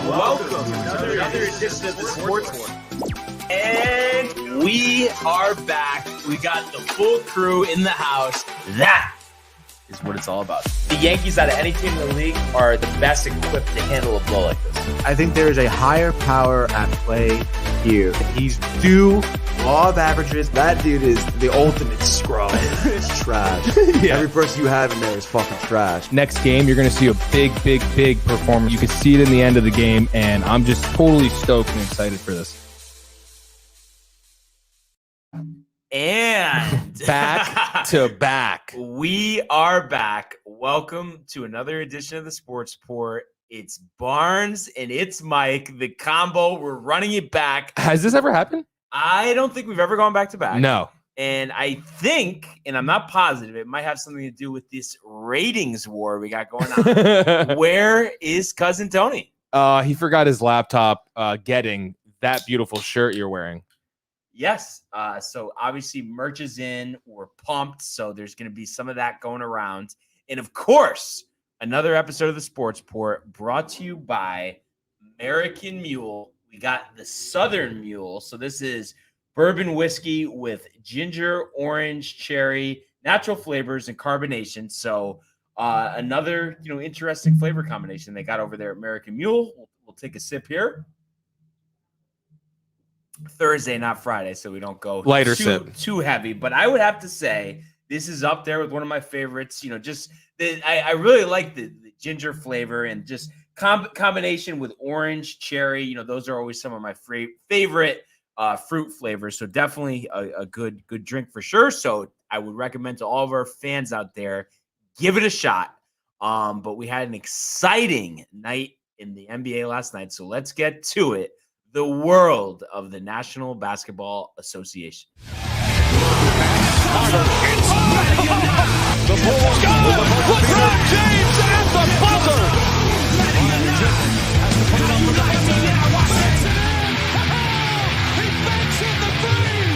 Welcome to another edition of the Sports War. And we are back. We got the full crew in the house. That is what it's all about. The Yankees, out of any team in the league, are the best equipped to handle a blow like this. I think there is a higher power at play here. He's due law of averages. That dude is the ultimate scrub. It's trash. Yeah. Every person you have in there is fucking trash. Next game, you're going to see a big performance. You can see it in the end of the game, and I'm just totally stoked and excited for this. And back to back. We are back. Welcome to another edition of the Sports Report. It's Barnes and it's Mike, the combo. We're running it back. Has this ever happened? I don't think we've ever gone back to back. No. And I think, and I'm not positive, it might have something to do with this ratings war we got going on. Where is Cousin Tony? He forgot his laptop getting that beautiful shirt you're wearing. Yes. So obviously merch is in. We're pumped. So there's going to be some of that going around. And of course, another episode of the Sports Report brought to you by American Mule. We got the Southern Mule. So this is bourbon whiskey with ginger, orange, cherry, natural flavors, and carbonation. So another, interesting flavor combination they got over there at American Mule. We'll take a sip here. Thursday, not Friday, so we don't go lighter sip too heavy. But I would have to say this is up there with one of my favorites. I really like the ginger flavor and just combination with orange, cherry. Those are always some of my favorite fruit flavors. So definitely a good drink for sure. So I would recommend to all of our fans out there, give it a shot. But we had an exciting night in the NBA last night. So let's get to it. The world of the National Basketball Association. The Bulls LeBron James at the buzzer. He banks in the three,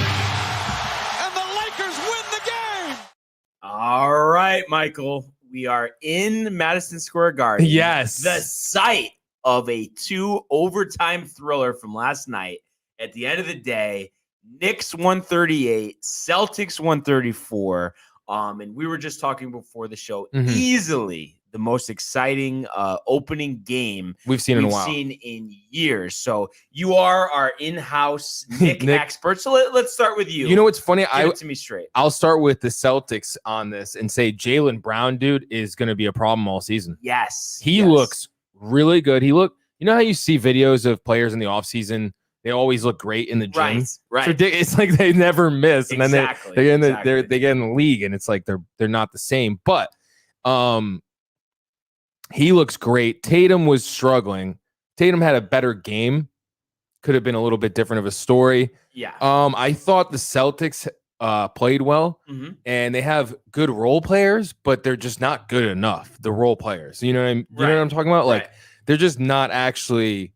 and the Lakers win the game. All right, Michael, we are in Madison Square Garden. Yes, the site of a 2 overtime thriller from last night. At the end of the day, Knicks 138, Celtics 134. And we were just talking before the show, easily the most exciting opening game we've seen in a while. Seen in years. So you are our in-house Nick expert. So let's start with you. You know what's funny? Give it to me straight. I'll start with the Celtics on this and say Jaylen Brown, dude, is going to be a problem all season. Yes. He looks really good. You know how you see videos of players in the offseason, they always look great in the gym. Right. It's like they never miss, and then they get in the league, and it's like they're not the same. But he looks great. Tatum was struggling. Tatum had a better game. Could have been a little bit different of a story. Yeah. I thought the Celtics played well, and they have good role players, but they're just not good enough. The role players, you know what I'm talking about? Like they're just not actually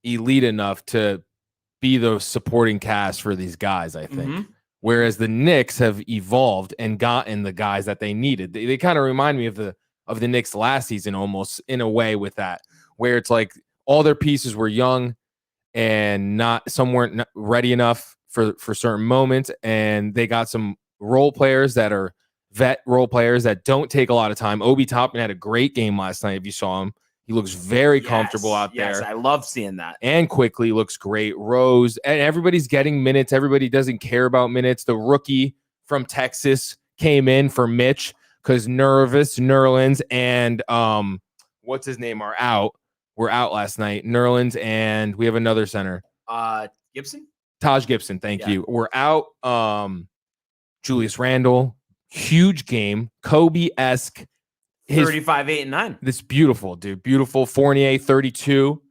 elite enough to be the supporting cast for these guys, I think. Whereas the Knicks have evolved and gotten the guys that they needed. They kind of remind me of the Knicks last season, almost in a way, with that, where it's like all their pieces were young and some weren't ready enough for certain moments, and they got some role players that are vet role players that don't take a lot of time. Obi Toppin had a great game last night. If you saw him, he looks very comfortable out there. Yes, I love seeing that. And quickly looks great. Rose, and everybody's getting minutes. Everybody doesn't care about minutes. The rookie from Texas came in for Mitch because Nerlens and what's his name are out. We're out last night. Nerlens and we have another center. Gibson? Taj Gibson, thank you. We're out. Julius Randle, huge game. Kobe-esque. 35, 8, and 9. This beautiful, dude. Beautiful. Fournier, 32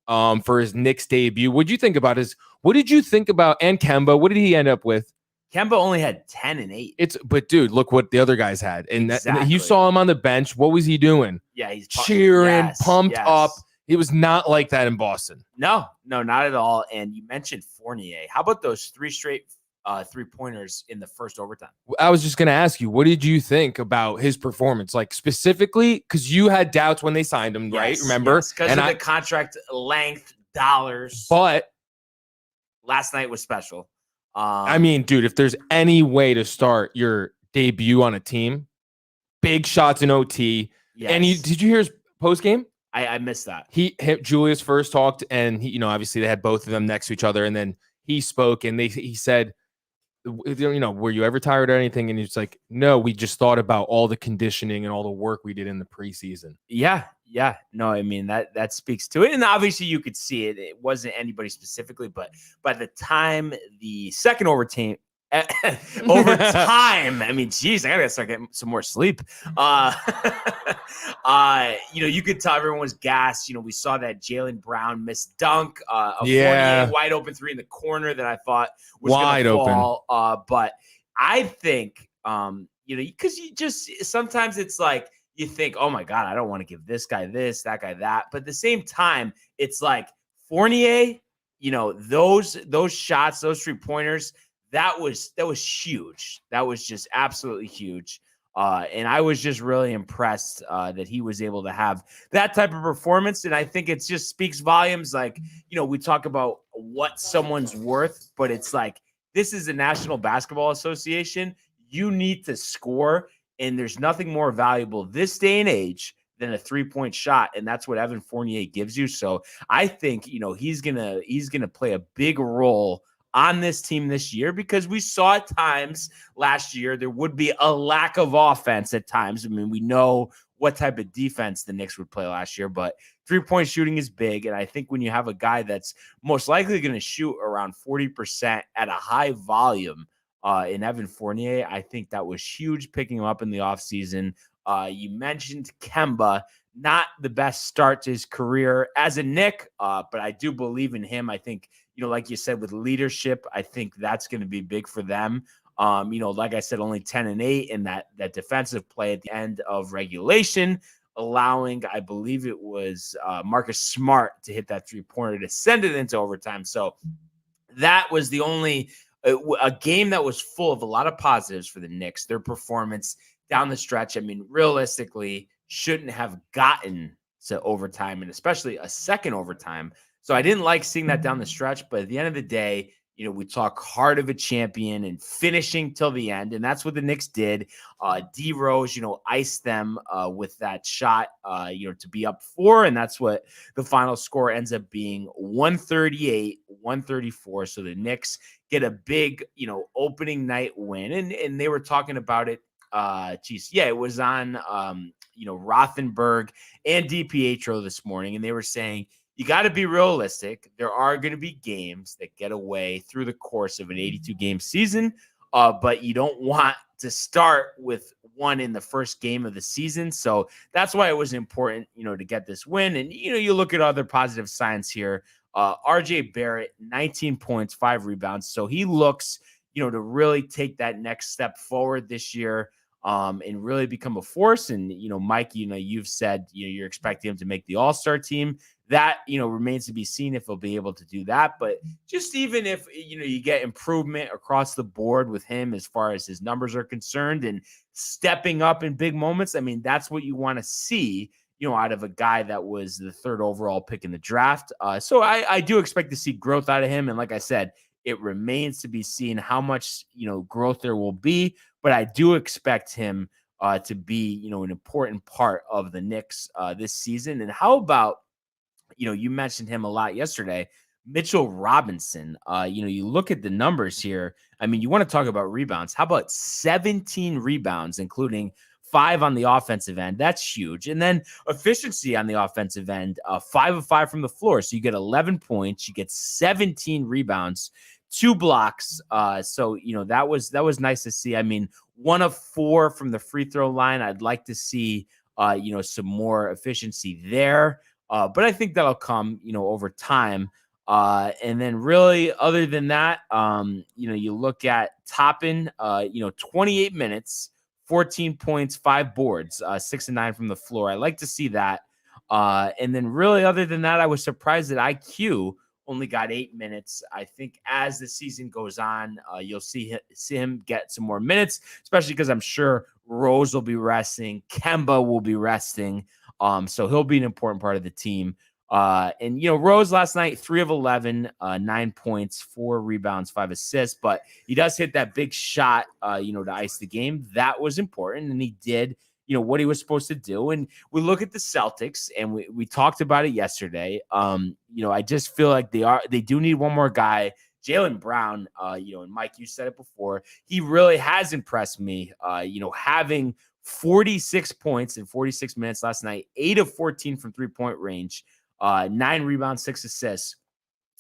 for his Knicks debut. What did you think about and Kemba? What did he end up with? Kemba only had 10 and 8. But dude, look what the other guys had. And you saw him on the bench. What was he doing? Yeah, he's cheering, pumped up. It was not like that in Boston. No, not at all. And you mentioned Fournier. How about those 3 straight 3-pointers in the first overtime. I was just going to ask you, what did you think about his performance? Like specifically, because you had doubts when they signed him, right? Remember? Because of the contract length, dollars. But last night was special. I mean, dude, if there's any way to start your debut on a team, big shots in OT. Yes. And did you hear his post game? I missed that. Julius first talked, and he, obviously they had both of them next to each other, and then he spoke, and he said, were you ever tired or anything? And he's like, no, we just thought about all the conditioning and all the work we did in the preseason. Yeah. No, I mean, that speaks to it. And obviously you could see it. It wasn't anybody specifically, but by the time the second overtime, I mean, geez, I gotta start getting some more sleep. You could tell everyone was gassed. We saw that Jaylen Brown missed dunk, a 48 wide open 3 in the corner that I thought was wide fall. But I think, because you just sometimes it's like you think, oh my God, I don't want to give this guy this, that guy that. But at the same time, it's like Fournier, those shots, those 3-pointers. That was huge. That was just absolutely huge. And I was just really impressed that he was able to have that type of performance. And I think it just speaks volumes. Like, we talk about what someone's worth, but it's like, this is the National Basketball Association. You need to score. And there's nothing more valuable this day and age than a 3-point shot. And that's what Evan Fournier gives you. So I think, he's going to play a big role on this team this year, because we saw at times last year there would be a lack of offense at times. I mean, we know what type of defense the Knicks would play last year, but 3-point shooting is big. And I think when you have a guy that's most likely going to shoot around 40% at a high volume in Evan Fournier, I think that was huge picking him up in the offseason. You mentioned Kemba, not the best start to his career as a Knick, but I do believe in him. I think, like you said, with leadership, I think that's going to be big for them. Like I said, only 10-8 in that defensive play at the end of regulation, allowing, I believe it was Marcus Smart to hit that 3-pointer to send it into overtime. So that was the only a game that was full of a lot of positives for the Knicks. Their performance down the stretch, I mean, realistically, shouldn't have gotten to overtime, and especially a second overtime. So I didn't like seeing that down the stretch, but at the end of the day, we talk heart of a champion and finishing till the end, and that's what the Knicks did. D Rose, iced them with that shot, to be up 4, and that's what the final score ends up being, 138-134. So the Knicks get a big, opening night win, and they were talking about it. It was on, Rothenberg and DiPietro this morning, and they were saying, you got to be realistic. There are going to be games that get away through the course of an 82-game season, but you don't want to start with one in the first game of the season. So that's why it was important, to get this win. And, you look at other positive signs here. RJ Barrett, 19 points, 5 rebounds. So he looks, to really take that next step forward this year. And really become a force. And, Mike, you've said, you're expecting him to make the All-Star team. That, remains to be seen if he'll be able to do that. But just even if, you get improvement across the board with him as far as his numbers are concerned and stepping up in big moments, I mean, that's what you want to see, out of a guy that was the 3rd overall pick in the draft. So I do expect to see growth out of him. And like I said, it remains to be seen how much, growth there will be. But I do expect him to be, an important part of the Knicks this season. And how about, you mentioned him a lot yesterday, Mitchell Robinson. You look at the numbers here. I mean, you want to talk about rebounds. How about 17 rebounds, including 5 on the offensive end? That's huge. And then efficiency on the offensive end, 5 of 5 from the floor. So you get 11 points, you get 17 rebounds, 2 blocks. So, that was nice to see. I mean, 1 of 4 from the free throw line. I'd like to see, some more efficiency there. But I think that'll come, over time. And then really, other than that, you look at Toppin, 28 minutes, 14 points, 5 boards, 6 and 9 from the floor. I like to see that. And then really, other than that, I was surprised that IQ only got 8 minutes. I think as the season goes on, you'll see him get some more minutes, especially because I'm sure Rose will be resting, Kemba will be resting. So he'll be an important part of the team. And Rose last night, 3 of 11, 9 points, 4 rebounds, 5 assists, but he does hit that big shot, to ice the game. That was important, and he did, what he was supposed to do. And we look at the Celtics, and we talked about it yesterday. I just feel like they do need one more guy. Jaylen Brown, and Mike, you said it before, he really has impressed me, having 46 points in 46 minutes last night, 8 of 14 from 3-point range. 9 rebounds, 6 assists.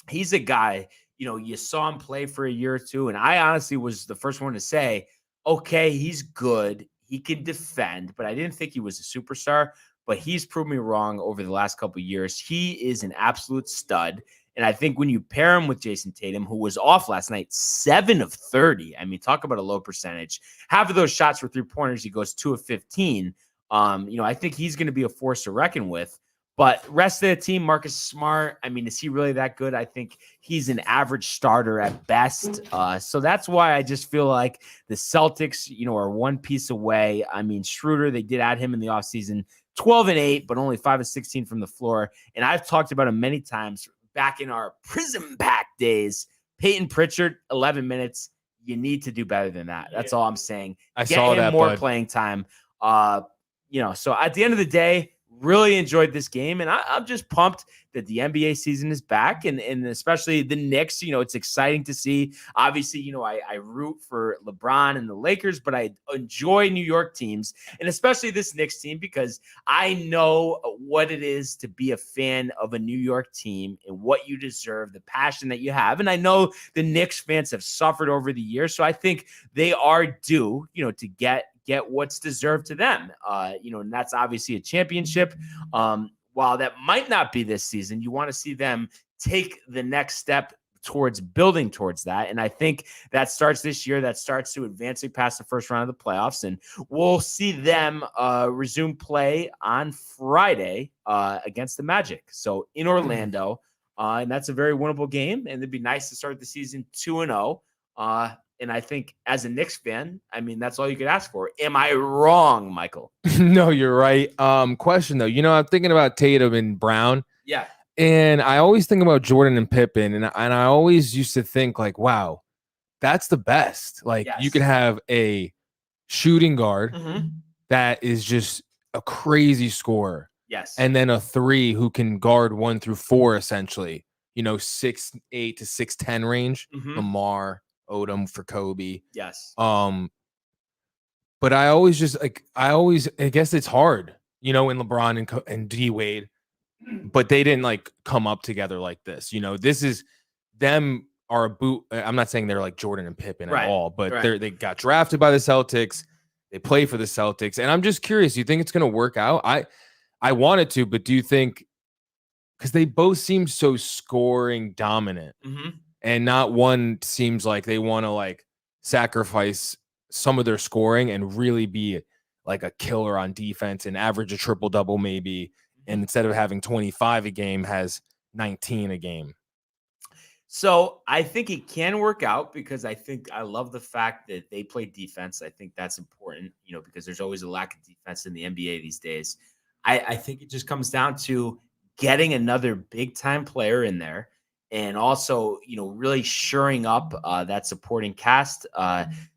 He's a guy, you saw him play for a year or two, and I honestly was the first one to say, okay, he's good. He can defend, but I didn't think he was a superstar, but he's proved me wrong over the last couple of years. He is an absolute stud, and I think when you pair him with Jason Tatum, who was off last night, 7 of 30, I mean, talk about a low percentage. Half of those shots were 3-pointers. He goes 2 of 15. I think he's going to be a force to reckon with. But rest of the team, Marcus Smart, I mean, is he really that good? I think he's an average starter at best. So that's why I just feel like the Celtics, are one piece away. I mean, Schroeder, they did add him in the offseason, 12 and 8, but only 5 of 16 from the floor. And I've talked about him many times back in our Prism Pack days. Peyton Pritchard, 11 minutes. You need to do better than that. That's all I'm saying. I saw that, more bud. playing time. So at the end of the day, really enjoyed this game, and I'm just pumped that the NBA season is back, and especially the Knicks. It's exciting to see. Obviously, I root for LeBron and the Lakers, but I enjoy New York teams, and especially this Knicks team, because I know what it is to be a fan of a New York team and what you deserve, the passion that you have. And I know the Knicks fans have suffered over the years, so I think they are due, to get what's deserved to them. And that's obviously a championship. While that might not be this season, you want to see them take the next step towards building towards that. And I think that starts this year. That starts to advancing past the first round of the playoffs. And we'll see them resume play on Friday against the Magic. So in Orlando, and that's a very winnable game. And it'd be nice to start the season 2-0. And I think as a Knicks fan, I mean, that's all you could ask for. Am I wrong, Michael? No, you're right. Question though, I'm thinking about Tatum and Brown. Yeah. And I always think about Jordan and Pippen, and I always used to think like, wow, that's the best. Like you could have a shooting guard that is just a crazy scorer. Yes. And then a 3 who can guard 1 through 4, essentially, 6'8" to 6'10" range. Lamar Odom for Kobe. Yes. But I always I guess it's hard, in LeBron and D Wade, but they didn't like come up together like this. This is them are a boot. I'm not saying they're like Jordan and Pippen at all, but they got drafted by the Celtics. They play for the Celtics. And I'm just curious, you think it's going to work out? I want it to, but do you think, because they both seem so scoring dominant, and not one seems like they want to like sacrifice some of their scoring and really be like a killer on defense and average a triple-double maybe, and instead of having 25 a game, has 19 a game. So I think it can work out, because I love the fact that they play defense. I think that's important, because there's always a lack of defense in the NBA these days. I think it just comes down to getting another big-time player in there, and also, really shoring up that supporting cast.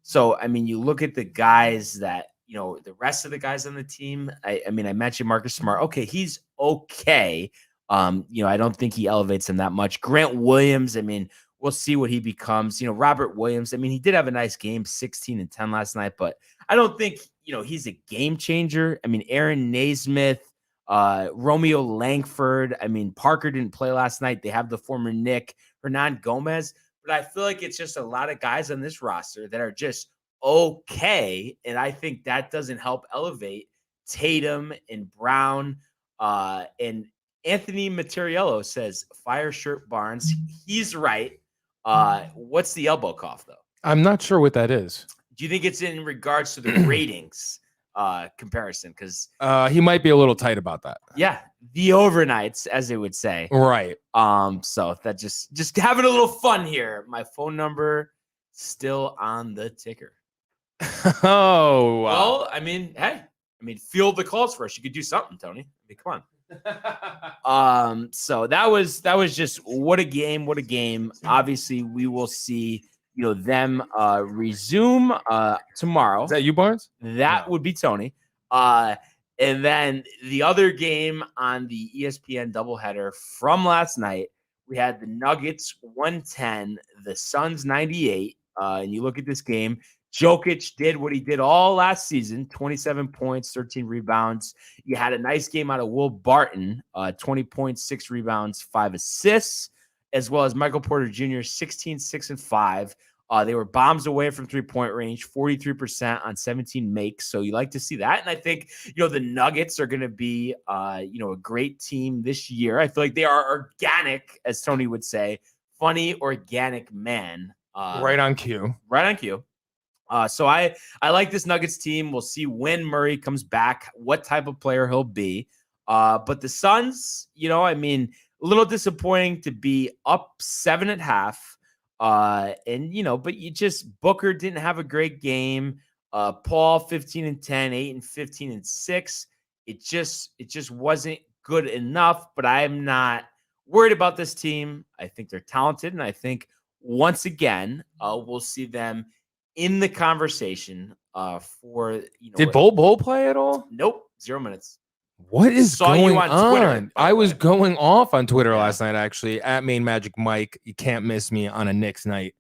So, I mean, you look at the guys that, the rest of the guys on the team. I mentioned Marcus Smart. Okay, he's okay. I don't think he elevates them that much. Grant Williams, I mean, we'll see what he becomes. Robert Williams, I mean, he did have a nice game, 16 and 10 last night, but I don't think, he's a game changer. I mean, Aaron Naismith, Romeo Langford. I mean, Parker didn't play last night. They have the former Knick, Hernan Gomez, but I feel like it's just a lot of guys on this roster that are just okay. And I think that doesn't help elevate Tatum and Brown. And Anthony Materiello says, fire Shirt Barnes. He's right. What's the elbow cough, though? I'm not sure what that is. Do you think it's in regards to the ratings? comparison because he might be a little tight about that. yeah, the overnights, as they would say. Right. So that just having a little fun here. My phone number still on the ticker. Oh, wow. Well, I mean, hey, field the calls for us. You could do something, Tony. I mean, come on. So that was just what a game. Obviously, we will see, them resume tomorrow. Is that you, Barnes? That would be Tony. And then the other game on the ESPN doubleheader from last night, we had the Nuggets 110, the Suns 98. And you look at this game, Jokic did what he did all last season, 27 points, 13 rebounds. You had a nice game out of Will Barton, 20 points, 6 rebounds, 5 assists, as well as Michael Porter Jr., 16, 6, and 5. They were bombs away from three-point range, 43% on 17 makes. So you like to see that. And I think, the Nuggets are going to be, a great team this year. I feel like they are organic, as Tony would say, funny, organic man. Right on cue. Right on cue. So I like this Nuggets team. We'll see when Murray comes back, what type of player he'll be. But the Suns, a little disappointing to be up 7 at half. But Booker didn't have a great game. Paul 15 and 10, 8 and 15 and 6. It just wasn't good enough, but I am not worried about this team. I think they're talented. And I think once again, we'll see them in the conversation for, Did Bol play at all? Nope. 0 minutes. What is going on? Twitter, I was going off on Twitter last night, actually, at Main Magic Mike. You can't miss me on a Knicks night.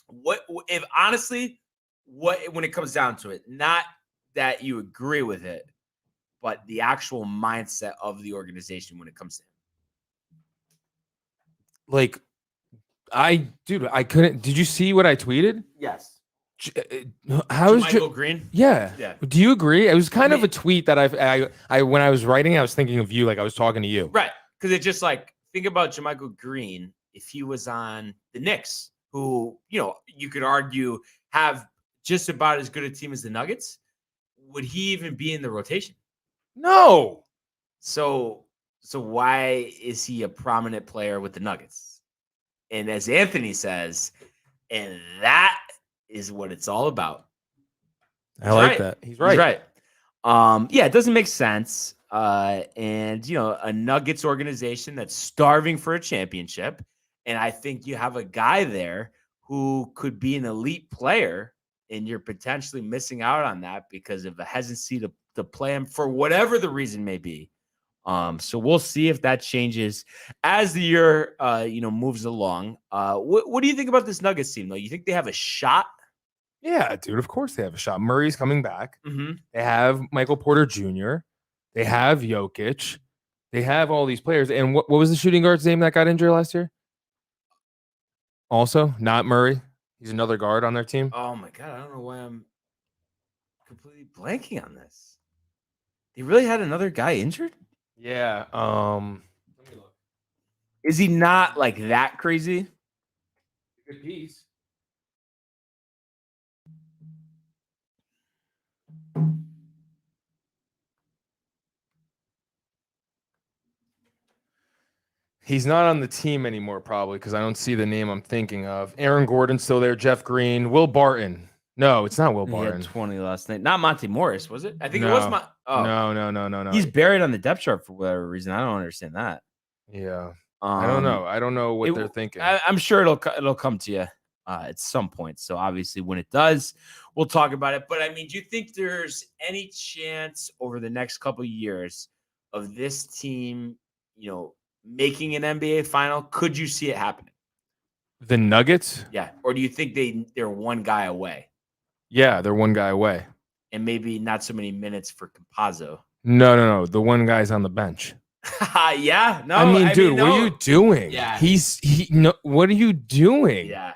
When it comes down to it, not that you agree with it, but the actual mindset of the organization when it comes to him. Like, I couldn't. Did you see what I tweeted? Yes. How is Michael Green? Yeah. Do you agree? It was kind of a tweet that I when I was writing, I was thinking of you, like I was talking to you. Right. Because it's just like, think about JaMychal Green if he was on the Knicks, who, you could argue have just about as good a team as the Nuggets. Would he even be in the rotation? No. So why is he a prominent player with the Nuggets? And as Anthony says, and that is what it's all about. I like that. He's right. He's right. It doesn't make sense. And a Nuggets organization that's starving for a championship. And I think you have a guy there who could be an elite player, and you're potentially missing out on that because of a hesitancy to play him for whatever the reason may be. So we'll see if that changes as the year, moves along. What do you think about this Nuggets team, though? You think they have a shot? Yeah, dude, of course they have a shot. Murray's coming back. Mm-hmm. They have Michael Porter Jr. They have Jokic. They have all these players. And what was the shooting guard's name that got injured last year? Also, not Murray. He's another guard on their team. Oh, my God. I don't know why I'm completely blanking on this. They really had another guy injured? Yeah. Let me look. Is he not like that crazy? Good piece. He's not on the team anymore, probably, because I don't see the name I'm thinking of. Aaron Gordon's still there. Jeff Green. Will Barton. No, it's not Will Barton. He had 20 last night. Not Monty Morris, was it? I think it was. No. He's buried on the depth chart for whatever reason. I don't understand that. Yeah. I don't know. I don't know what they're thinking. I'm sure it'll come to you at some point. So obviously when it does, we'll talk about it. But do you think there's any chance over the next couple of years of this team, making an NBA final? Could you see it happening? The Nuggets? Yeah. Or do you think they're one guy away? Yeah, they're one guy away. And maybe not so many minutes for Campazzo. No. The one guy's on the bench. Yeah. No. Dude, what are you doing? Yeah. What are you doing? Yeah.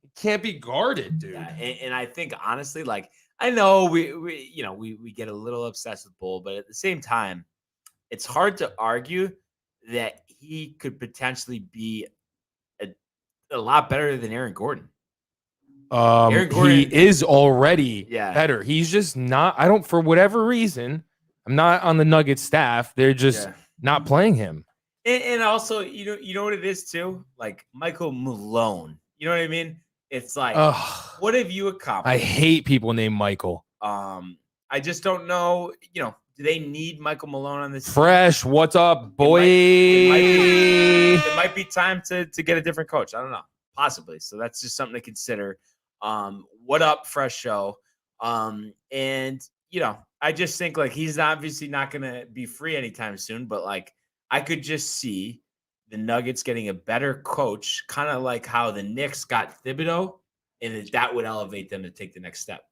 He can't be guarded, dude. Yeah. And I think honestly, like, I know we get a little obsessed with Bull, but at the same time, it's hard to argue that he could potentially be a lot better than Aaron Gordon. Aaron Gordon- He is already Yeah. better. He's just not. I don't, for whatever reason, I'm not on the Nuggets staff. They're just not playing him. And also, you know what it is too? Like Michael Malone. You know what I mean? It's like, what have you accomplished? I hate people named Michael. I just don't know. Do they need Michael Malone on this? Fresh, what's up, boy? It might be time to get a different coach. I don't know, possibly. So that's just something to consider. What up, Fresh Show? And I just think like he's obviously not going to be free anytime soon, but like I could just see the Nuggets getting a better coach, kind of like how the Knicks got Thibodeau, and that would elevate them to take the next step.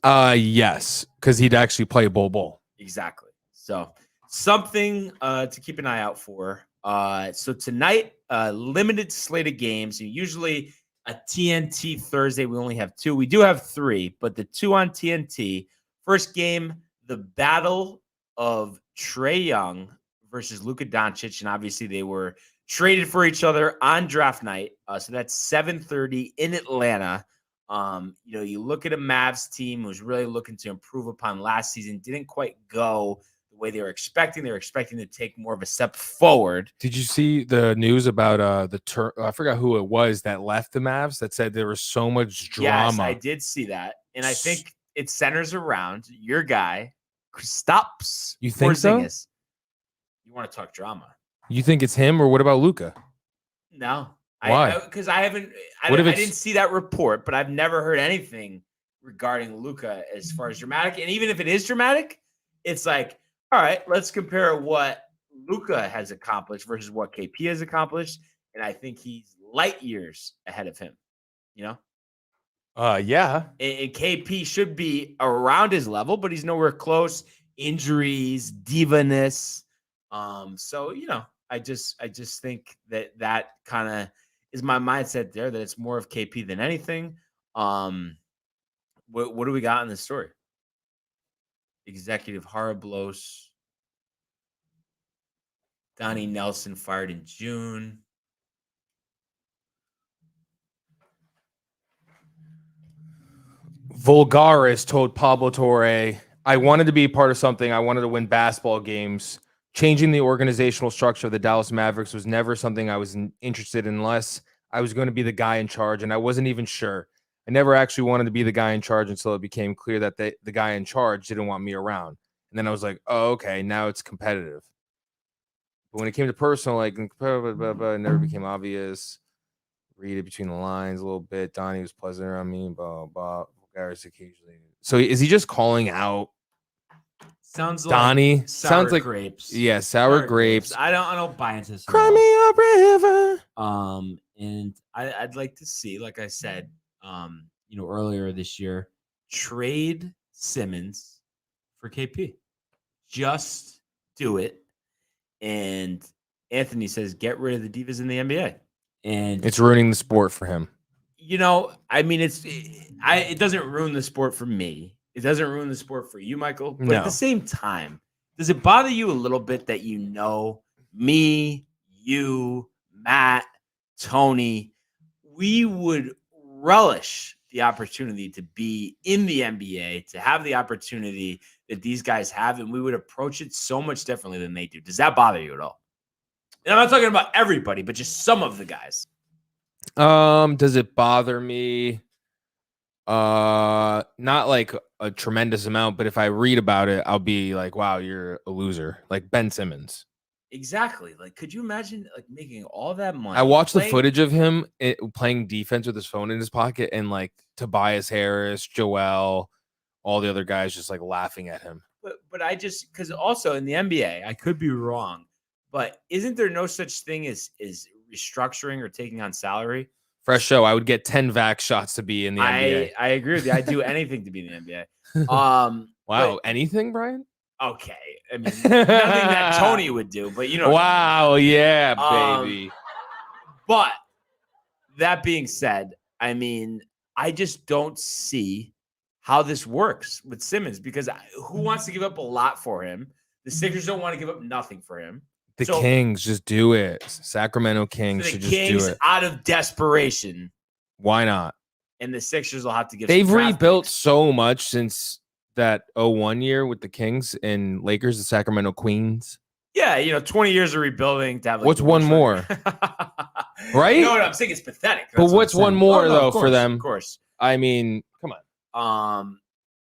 Yes, because he'd actually play ball. Exactly. So something to keep an eye out for. So tonight, limited slate of games. Usually a TNT Thursday, we only have 2. We do have 3, but the 2 on TNT. First game, the battle of Trae Young versus Luka Doncic, and obviously they were traded for each other on draft night. So that's 7:30 in Atlanta. You look at a Mavs team who's really looking to improve upon last season. Didn't quite go the way they were expecting. They were expecting to take more of a step forward. Did you see the news about I forgot who it was that left the Mavs that said there was so much drama? Yes, I did see that. And I think it centers around your guy, Kristaps. You think so? You want to talk drama. You think it's him, or what about Luka? No. Why? Because I didn't see that report, but I've never heard anything regarding Luka as far as dramatic. And even if it is dramatic, it's like, all right, let's compare what Luka has accomplished versus what KP has accomplished. And I think he's light years ahead of him, Yeah. And KP should be around his level, but he's nowhere close. Injuries, diva-ness. So, I just think that kind of is my mindset there, that it's more of KP than anything. What do we got in this story? Executive Harablos. Donnie Nelson fired in June. Vulgaris told Pablo Torre, I wanted to be part of something. I wanted to win basketball games. Changing the organizational structure of the Dallas Mavericks was never something I was interested in unless I was going to be the guy in charge, and I wasn't even sure. I never actually wanted to be the guy in charge until it became clear that the guy in charge didn't want me around. And then I was like, oh, okay, now it's competitive. But when it came to personal, like, it never became obvious. Read it between the lines a little bit. Donnie was pleasant around me, blah, blah, Vulgaris occasionally. So is he just calling out Sounds like Donnie? Sounds like grapes. Yeah, sour grapes. I don't buy into this. Cry me a river. And I'd like to see, like I said, earlier this year, trade Simmons for KP. Just do it. And Anthony says, get rid of the divas in the NBA. And it's ruining the sport for him. It doesn't ruin the sport for me. It doesn't ruin the sport for you, Michael. But at the same time, does it bother you a little bit that me, you, Matt, Tony, we would relish the opportunity to be in the NBA, to have the opportunity that these guys have, and we would approach it so much differently than they do? Does that bother you at all? And I'm not talking about everybody, but just some of the guys. Does it bother me? Not like a tremendous amount, but if I read about it, I'll be like, wow, you're a loser. Like Ben Simmons. Exactly. Like, could you imagine like making all that money? I watched the footage of him playing defense with his phone in his pocket, and like Tobias Harris, Joel, all the other guys just like laughing at him. But I just, because also in the NBA, I could be wrong, but isn't there no such thing as restructuring or taking on salary? Fresh show. I would get 10 vax shots to be in the NBA. I agree with you. I'd do anything to be in the NBA. Wow. Anything, Brian? Okay. I mean, nothing that Tony would do, but Wow. I mean. Yeah, baby. But that being said, I mean, I just don't see how this works with Simmons, because who wants to give up a lot for him? The Sixers don't want to give up nothing for him. The Kings, just do it. Sacramento Kings should just do it. Out of desperation. Why not? and the Sixers will have to give. They've some draft rebuilt picks. so much since that 01 year with the Kings and Lakers, the Sacramento Queens. Yeah, 20 years of rebuilding to have. Like, What's one more? Right? No, I'm saying it's pathetic. But what's one more though for them? Of course. I mean, come on.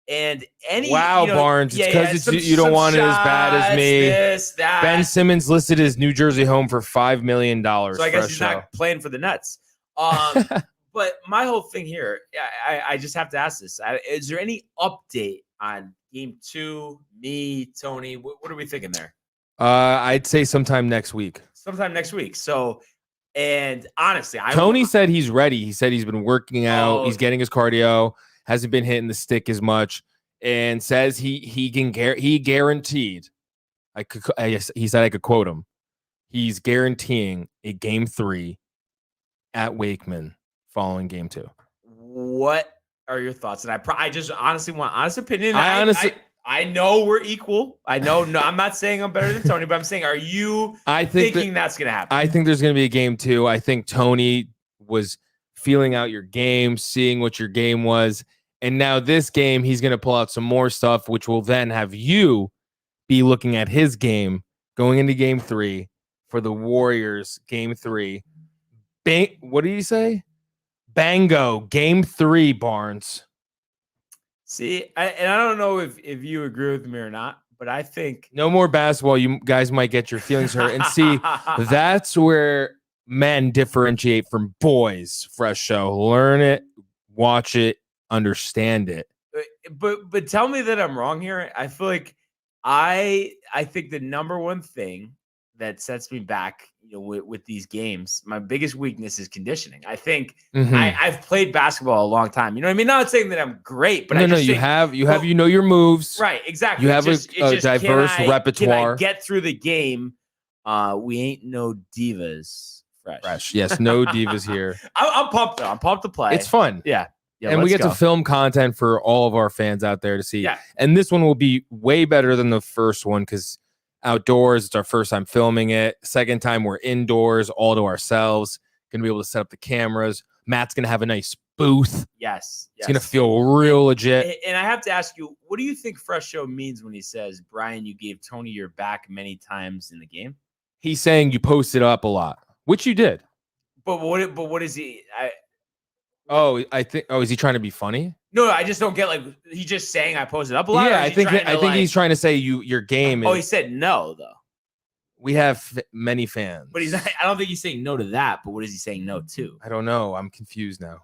And any Barnes, it's because you don't want it as bad as me. This, that. Ben Simmons listed his New Jersey home for $5 million. So I guess he's not playing for the Nets. But my whole thing here, I just have to ask this: is there any update on Game 2? Me, Tony, what are we thinking there? I'd say sometime next week. So, and honestly, Tony said he's ready. He said he's been working out. He's getting his cardio. Hasn't been hitting the stick as much, and says he guaranteed. He said I could quote him. He's guaranteeing a Game 3 at Wakeman following Game 2. What are your thoughts? And I just honestly want honest opinion. I know we're equal. I know. No, I'm not saying I'm better than Tony, but I'm saying, are you thinking that's going to happen? I think there's going to be a Game 2. I think Tony was feeling out your game, seeing what your game was. And now this game, he's going to pull out some more stuff, which will then have you be looking at his game going into Game 3 for the Warriors. Game 3. What did he say? Bango. Game 3, Barnes. See, I don't know if you agree with me or not, but I think no more basketball. You guys might get your feelings hurt. And see, that's where men differentiate from boys. Fresh Show. Learn it, watch it, understand it. But tell me that I'm wrong here. I feel like I think the number one thing that sets me back, with these games, my biggest weakness is conditioning. I think I've played basketball a long time. You know what I mean? Not saying that I'm great, but you have your moves. Right, exactly. You have a diverse repertoire. Can I get through the game? We ain't no divas. Fresh. Yes, no divas here. I'm pumped though. I'm pumped to play. It's fun. Yeah, and we get to film content for all of our fans out there to see. Yeah. And this one will be way better than the first one because outdoors, it's our first time filming it. Second time we're indoors, all to ourselves. Gonna be able to set up the cameras. Matt's gonna have a nice booth. Yes. It's gonna feel real legit. And I have to ask you, what do you think Fresh Show means when he says, Brian, you gave Tony your back many times in the game? He's saying you posted up a lot, which you did. But what is he? Is he trying to be funny? No, I just don't get, like, he's just saying I posted up a lot. Yeah, I think he's trying to say your game. He said no though. We have many fans, but he's not, I don't think he's saying no to that. But what is he saying no to? I don't know. I'm confused now.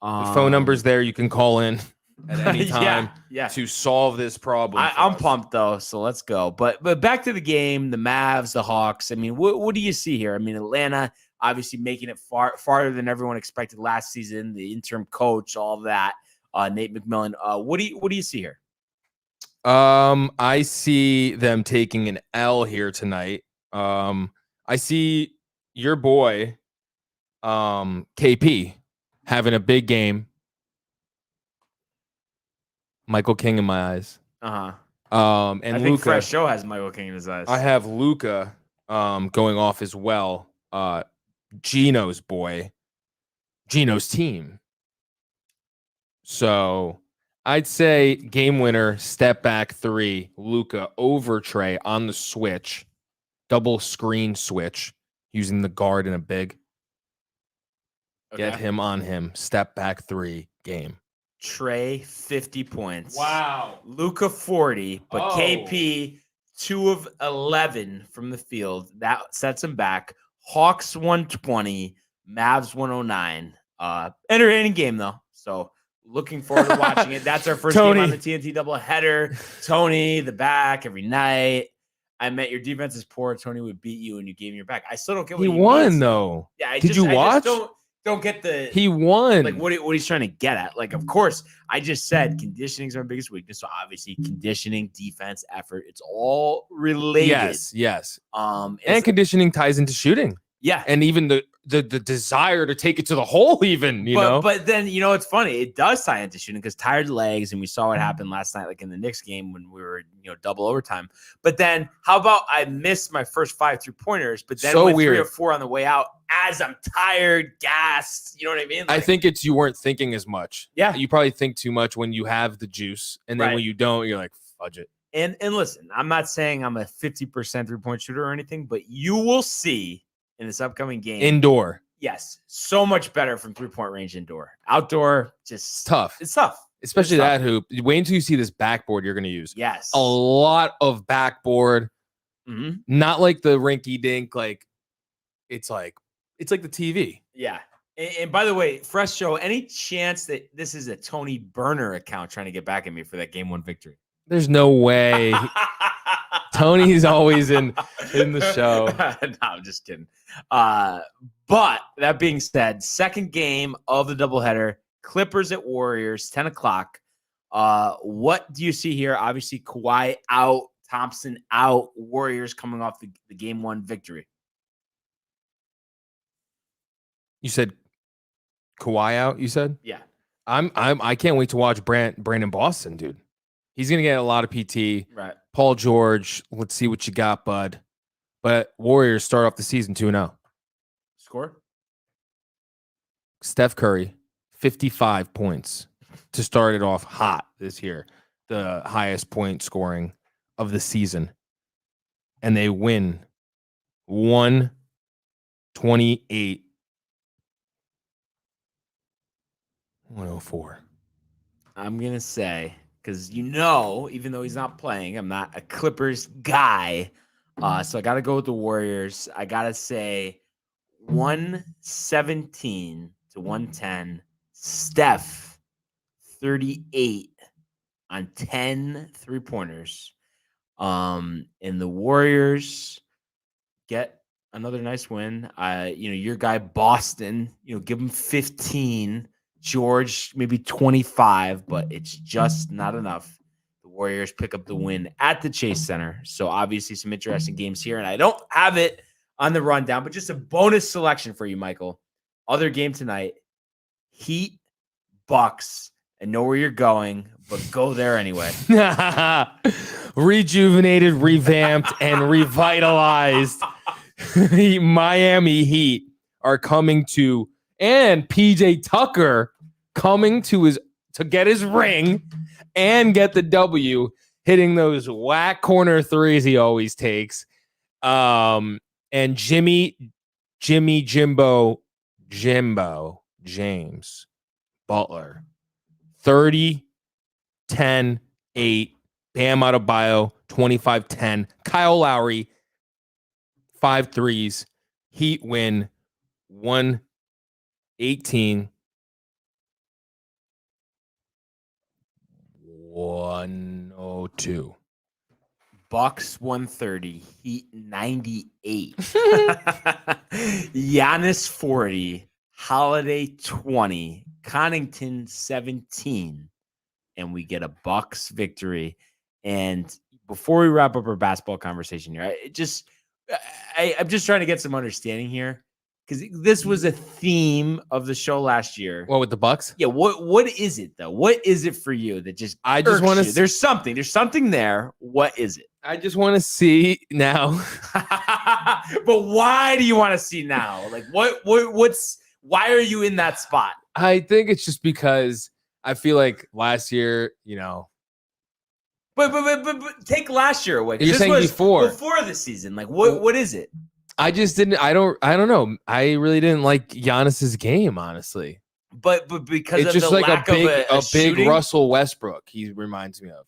The phone number's there. You can call in at any time to solve this problem. I'm pumped though, so let's go. But back to the game, the Mavs, the Hawks. I mean, what do you see here? I mean, Atlanta obviously making it farther than everyone expected last season. The interim coach, all of that. Nate McMillan. What do you see here? I see them taking an L here tonight. I see your boy, KP, having a big game. Michael King in my eyes. And I think Fresh Show has Michael King in his eyes. I have Luka going off as well. Gino's team. So I'd say game winner, step back 3, Luka over Trey on the switch, double screen switch, using the guard and a big. Okay. Get him on him, step back 3 game. Trey 50 points. Wow. Luka 40, but KP 2 of 11 from the field. That sets him back. Hawks 120, Mavs 109. Entertaining game though. So looking forward to watching it. That's our first game on the TNT doubleheader. Tony, the back every night. I meant your defense is poor. Tony would beat you and you gave him your back. I still don't get what he won though. Yeah, Did you watch? I just don't get the he won. Like what he's trying to get at. Like, of course, I just said conditioning is our biggest weakness. So obviously, conditioning, defense, effort, it's all related. Yes. And conditioning ties into shooting. Yeah. And even the the desire to take it to the hole even, you know? But then, it's funny. It does tie into shooting because tired legs, and we saw what happened last night, like in the Knicks game when we were, double overtime. But then how about I missed my first 5 3-pointers, but then So went weird. 3 or 4 on the way out as I'm tired, gassed. You know what I mean? I think it's you weren't thinking as much. Yeah. You probably think too much when you have the juice. And then Right. when you don't, you're like, fudge it. And listen, I'm not saying I'm a 50% 3-point shooter or anything, but you will see in this upcoming game. Indoor. Yes, so much better from 3-point range indoor. Outdoor, just Tough. It's tough. Especially It's that tough. hoop. Wait until you see this backboard you're going to use. Yes. A lot of backboard. Mhm. Not like the rinky dink. Like it's like the TV. Yeah. And by the way, Fresh Show, any chance that this is a Tony Burner account trying to get back at me for that game 1 victory? There's no way. Tony's always in the show. No, I'm just kidding. But that being said, second game of the doubleheader, Clippers at Warriors, 10 o'clock. What do you see here? Obviously, Kawhi out, Thompson out, Warriors coming off the game 1 victory. You said Kawhi out, you said? Yeah. I can't wait to watch Brandon Boston, dude. He's gonna get a lot of PT. Right. Paul George, let's see what you got, bud. But Warriors start off the season 2-0. Score? Steph Curry, 55 points to start it off hot this year. The highest point scoring of the season. And they win 128 104. I'm going to say, because even though he's not playing, I'm not a Clippers guy. So I got to go with the Warriors. I got to say 117 to 110. Steph, 38 on 10 3-pointers. And the Warriors get another nice win. Your guy Boston, give him 15. George, maybe 25, but it's just not enough. The Warriors pick up the win at the Chase Center. So obviously some interesting games here. And I don't have it on the rundown, but just a bonus selection for you, Michael. Other game tonight, Heat, Bucks. I know where you're going, but go there anyway. Rejuvenated, revamped, and revitalized. Miami Heat are coming to, and PJ Tucker coming to get his ring and get the W, hitting those whack corner threes he always takes. And Jimbo James Butler, 30, 10, 8. Bam Adebayo, 25, 10. Kyle Lowry, 5 threes. Heat win 118, 102. Bucks 130, Heat 98. Giannis 40, Holiday 20, Connaughton 17, and we get a Bucks victory. And before we wrap up our basketball conversation here, I'm just trying to get some understanding here, because this was a theme of the show last year. What, with the Bucks? Yeah. What is it though? What is it for you that just? I just want to. There's something there. What is it? I just want to see now. But why do you want to see now? Like why are you in that spot? I think it's just because I feel like last year, But take last year away. You're saying before the season. Like what is it? I just didn't. I don't know. I really didn't like Giannis's game, honestly. But because it's of just the like lack a big shooting? Russell Westbrook. He reminds me of.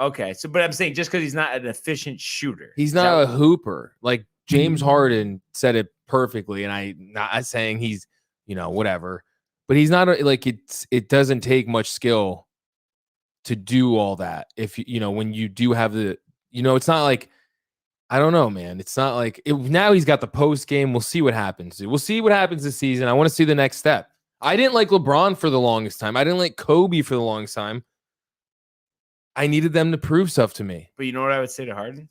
Okay, but I'm saying just because he's not an efficient shooter, he's not a hooper. Like James Harden said it perfectly, and I'm not saying he's whatever, but he's not it doesn't take much skill to do all that. If when you do have the it's not like, I don't know, man. It's not like now he's got the post game. We'll see what happens. We'll see what happens this season. I want to see the next step. I didn't like LeBron for the longest time. I didn't like Kobe for the longest time. I needed them to prove stuff to me. But you know what I would say to Harden?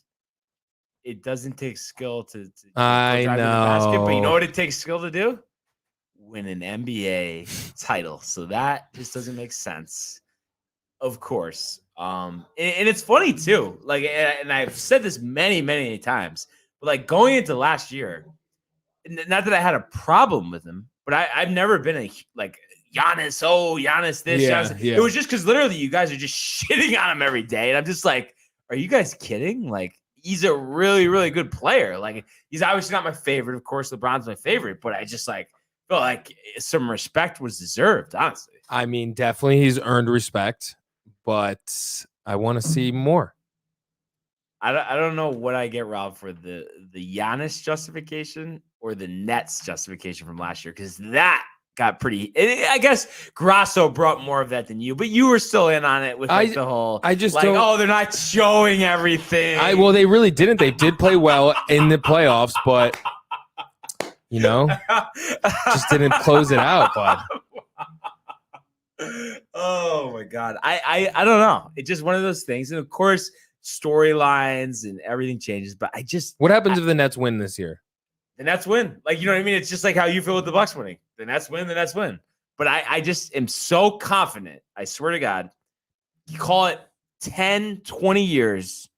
It doesn't take skill to I drive know. to the basket, but you know what it takes skill to do? win an NBA title. So that just doesn't make sense. Of course. And it's funny too. Like, and I've said this many times, but like going into last year, not that I had a problem with him, but I've never been a like Giannis. Oh, Giannis this. Giannis. Yeah. It was just because literally you guys are just shitting on him every day, and I'm just like, are you guys kidding? Like, he's a really good player. Like, he's obviously not my favorite. Of course, LeBron's my favorite, but I just like felt like some respect was deserved. Honestly, I mean, definitely he's earned respect, but I want to see more. I don't know what I get, Rob, for the Giannis justification or the Nets justification from last year, because that got pretty. I guess Grasso brought more of that than you, but you were still in on it with like the whole. I just like, don't. oh, they're not showing everything. Well, they really didn't. They did play well in the playoffs, but just didn't close it out, bud. Oh my God, I don't know. It's just one of those things, and of course, storylines and everything changes. But What happens if the Nets win this year? The Nets win. Like, you know what I mean? It's just like how you feel with the Bucks winning. The Nets win, the Nets win. But I just am so confident. I swear to God, you call it 10, 20 years,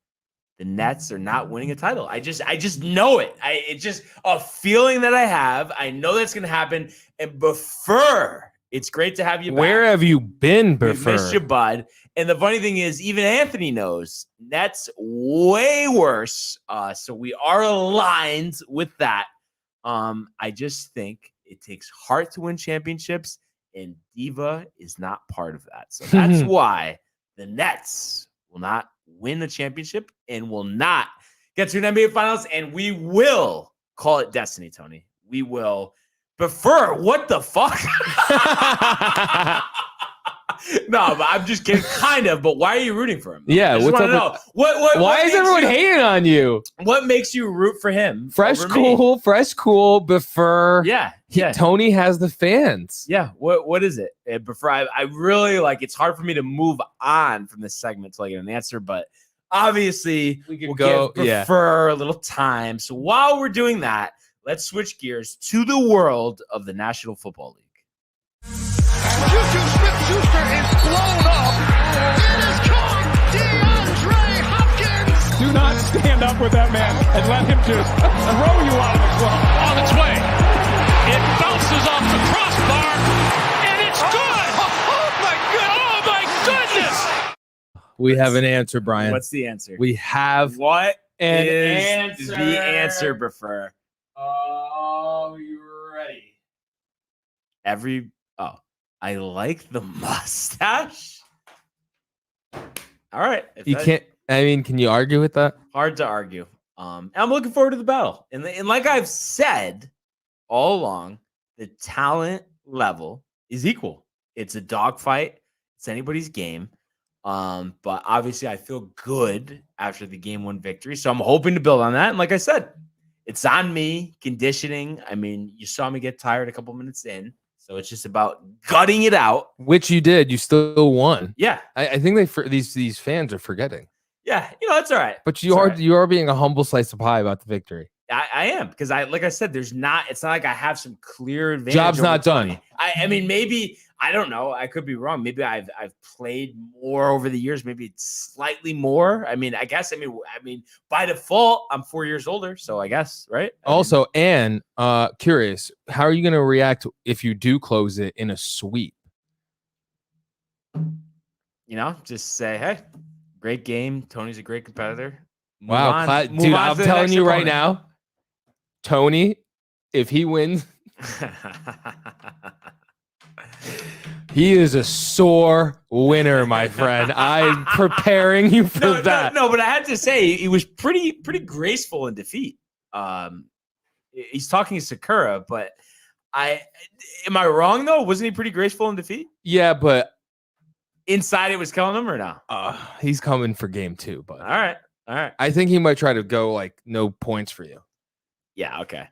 the Nets are not winning a title. I just know it. It's just a feeling that I have. I know that's going to happen. And Buffer, it's great to have you back. Where have you been, We Buffer? missed you, bud. And the funny thing is, even Anthony knows Nets way worse. So we are aligned with that. I just think it takes heart to win championships, and Diva is not part of that. So that's why the Nets will not win the championship and will not get to an NBA Finals, and we will call it destiny, Tony. We will. Prefer what the fuck? No, but I'm just kidding, kind of. But why are you rooting for him? Yeah, what's up? Why is everyone hating on you? What makes you root for him? Fresh, over me? cool. Buffer. Yeah. Tony has the fans. Yeah. What is it? Before I really like. It's hard for me to move on from this segment till I get an answer, but obviously we'll give Buffer a little time. So while we're doing that, let's switch gears to the world of the National Football League. Juju Smith-Schuster is blown up. It is caught. DeAndre Hopkins. Do not stand up with that man and let him just throw you out of the club. On its way. It bounces off the crossbar, and it's good. Oh my goodness. We have an answer, Brian. What's the answer? We have what an is answer. the answer, Buffer? Oh, you're ready. I like the mustache. All right. Can you argue with that? Hard to argue. I'm looking forward to the battle. And like I've said all along, the talent level is equal. It's a dogfight. It's anybody's game. But obviously I feel good after the game 1 victory. So I'm hoping to build on that. And like I said, it's on me, conditioning. I mean, you saw me get tired a couple minutes in. So it's just about gutting it out. Which you did. You still won. Yeah. I think these fans are forgetting. Yeah. That's all right. But you are being a humble slice of pie about the victory. I am, because like I said, it's not like I have some clear advantage. Job's not done. I mean, maybe, I don't know. I could be wrong. Maybe I've played more over the years. Maybe it's slightly more. I mean, by default, I'm 4 years older. So I guess, right? Curious, how are you going to react if you do close it in a sweep? Just say, hey, great game. Tony's a great competitor. Wow. Dude, I'm telling you right now, Tony, if he wins, he is a sore winner, my friend. I'm preparing you for that. No, but I had to say he was pretty graceful in defeat. He's talking Sakura, but am I wrong though? Wasn't he pretty graceful in defeat? Yeah, but inside it was killing him or no? He's coming for game 2, but all right. I think he might try to go like no points for you. Yeah, okay.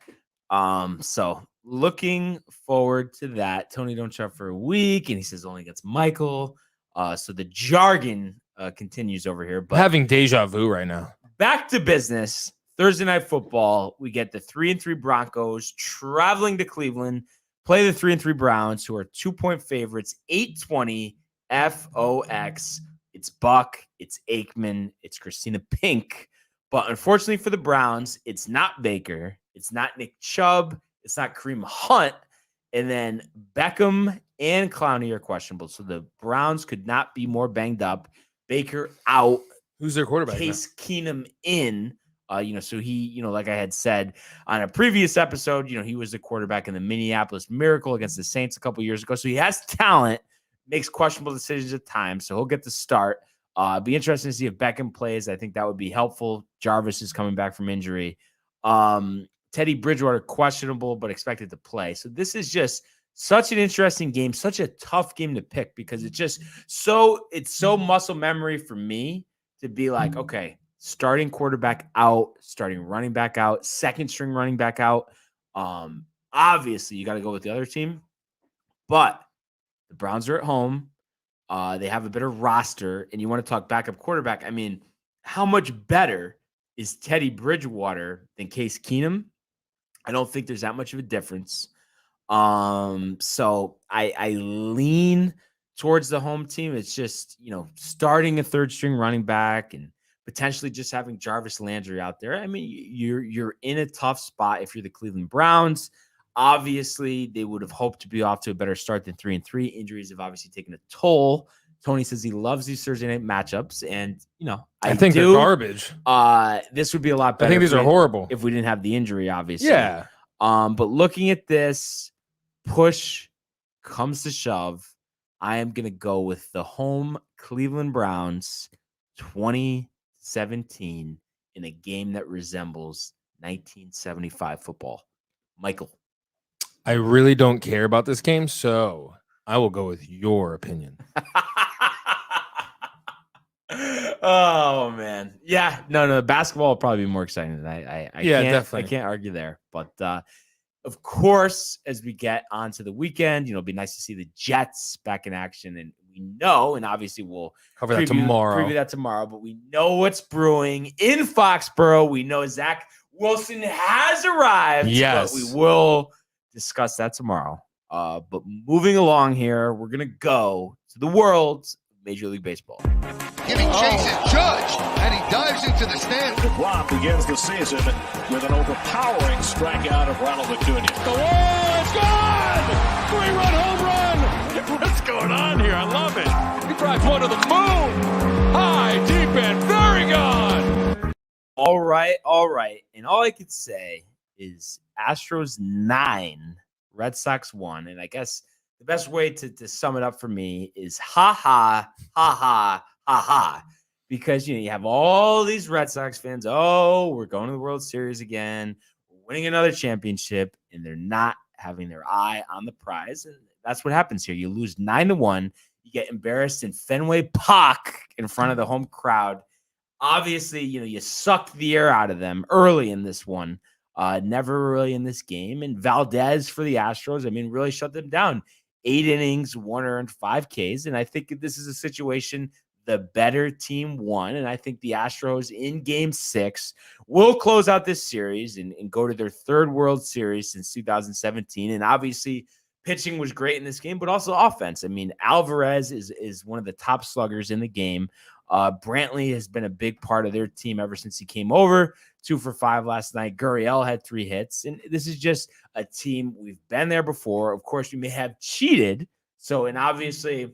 So looking forward to that. Tony don't show up for a week, and he says only against Michael. So the jargon continues over here. But having deja vu right now. Back to business. Thursday night football. We get the 3-3 Broncos traveling to Cleveland, play the 3-3 Browns, who are 2-point favorites, 820 FOX. It's Buck, it's Aikman, it's Christina Pink. But unfortunately for the Browns, it's not Baker, it's not Nick Chubb, it's not Kareem Hunt. And then Beckham and Clowney are questionable. So the Browns could not be more banged up. Baker out. Who's their quarterback? Case Keenum in. So he, like I had said on a previous episode, he was the quarterback in the Minneapolis Miracle against the Saints a couple years ago. So he has talent, makes questionable decisions at times. So he'll get the start. Be interesting to see if Beckham plays. I think that would be helpful. Jarvis is coming back from injury. Teddy Bridgewater questionable, but expected to play. So this is just such an interesting game, such a tough game to pick because it's so muscle memory for me to be like, okay, starting quarterback out, starting running back out, second string running back out. Obviously, you got to go with the other team, but the Browns are at home. They have a better roster, and you want to talk backup quarterback. I mean, how much better is Teddy Bridgewater than Case Keenum? I don't think there's that much of a difference. So I lean towards the home team. It's just, starting a third string running back and potentially just having Jarvis Landry out there. I mean, you're in a tough spot if you're the Cleveland Browns. Obviously, they would have hoped to be off to a better start than 3-3. Injuries have obviously taken a toll. Tony says he loves these Thursday night matchups, and I think they're garbage. This would be a lot better. I think these are horrible if we didn't have the injury, obviously. Yeah. But looking at this, push comes to shove, I am gonna go with the home Cleveland Browns, 2017, in a game that resembles 1975 football. Michael. I really don't care about this game, so I will go with your opinion. Oh man, yeah, no, basketball will probably be more exciting than definitely. I can't argue there. But of course, as we get onto the weekend, it'll be nice to see the Jets back in action, and we know, and obviously we'll cover that tomorrow. Preview that tomorrow, but we know what's brewing in Foxborough. We know Zach Wilson has arrived. Yes, but we will discuss that tomorrow. But moving along here, we're gonna go to the world of Major League Baseball. Giving chase and Judge, and he dives into the stand. DeGrom begins the season with an overpowering strikeout of Ronald Acuna. The wall, it's gone! 3-run home run! What's going on here? I love it. He drives one to the moon. High, deep, and very gone. All right. And all I could say is Astros 9, Red Sox 1. And I guess the best way to sum it up for me is ha ha, ha ha, ha ha. Because, you have all these Red Sox fans. Oh, we're going to the World Series again. We're winning another championship. And they're not having their eye on the prize. And that's what happens here. You lose 9-1. You get embarrassed in Fenway Park in front of the home crowd. Obviously, you sucked the air out of them early in this one. Never really in this game. And Valdez for the Astros, really shut them down. 8 innings, 1 earned, 5 Ks. And I think this is a situation the better team won. And I think the Astros in Game 6 will close out this series and go to their 3rd World Series since 2017. And obviously, pitching was great in this game, but also offense. Alvarez is one of the top sluggers in the game. Brantley has been a big part of their team ever since he came over. 2 for 5 last night. Gurriel had 3 hits. And this is just a team. We've been there before. Of course, we may have cheated. And obviously,